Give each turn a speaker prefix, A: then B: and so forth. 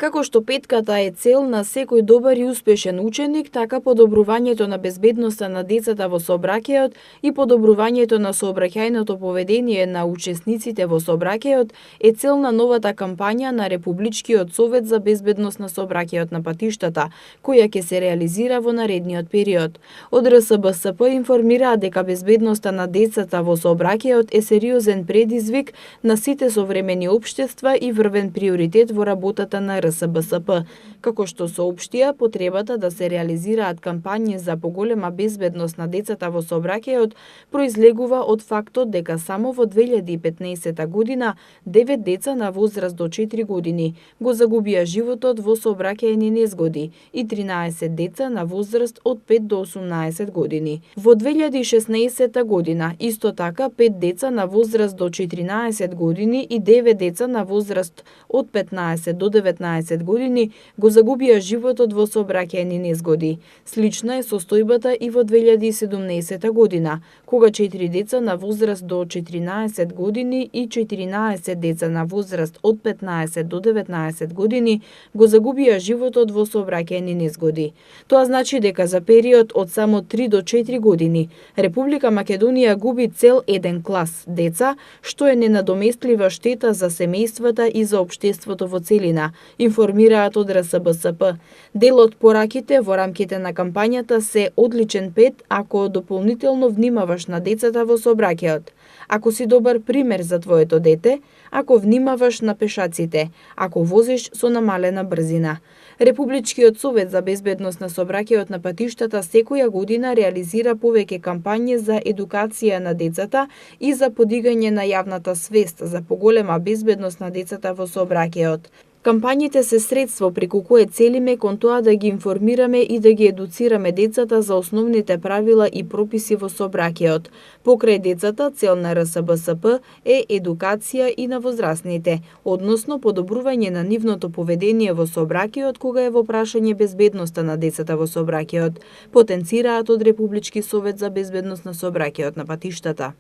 A: Како што петката е цел на секој добар и успешен ученик, така подобрувањето на безбедноста на децата во сообраќајот и подобрувањето на сообраќајното поведение на учесниците во сообраќајот е цел на новата кампања на Републичкиот совет за безбедност на сообраќајот на патиштата, која ќе се реализира во наредниот период. Од РСБСП информираат дека безбедноста на децата во сообраќајот е сериозен предизвик на сите современи општества и врвен приоритет во работата на РСБСП, како што соопштија, потребата да се реализираат кампањи за поголема безбедност на децата во сообраќајот произлегува од фактот дека само во 2015 година 9 деца на возраст до 4 години го загубија животот во сообраќајни незгоди и 13 деца на возраст од 5 до 18 години. Во 2016 година исто така 5 деца на возраст до 14 години и 9 деца на возраст од 15 до 19 години го загубија животот во сообраќајни незгоди. Слична е состојбата и во 2017 година, кога 4 деца на возраст до 14 години и 14 деца на возраст од 15 до 19 години го загубија животот во сообраќајни незгоди. Тоа значи дека за период од само 3 до 4 години Република Македонија губи цел еден клас деца, што е ненадоместлива штета за семејствата и за општеството во целина, информираат од РСБСП. Дел од пораките во рамките на кампањата се одличен пет ако дополнително внимаваш на децата во сообраќајот, ако си добар пример за твоето дете, ако внимаваш на пешаците, ако возиш со намалена брзина. Републичкиот совет за безбедност на сообраќајот на патиштата секоја година реализира повеќе кампањи за едукација на децата и за подигање на јавната свест за поголема безбедност на децата во сообраќајот. Кампањите се средство преку кое целиме кон тоа да ги информираме и да ги едуцираме децата за основните правила и прописи во сообраќајот. Покрај децата, цел на РСБСП е едукација и на возрастните, односно подобрување на нивното поведение во сообраќајот кога е во прашање безбедноста на децата во сообраќајот, потенцираат од Републички совет за безбедност на сообраќајот на патиштата.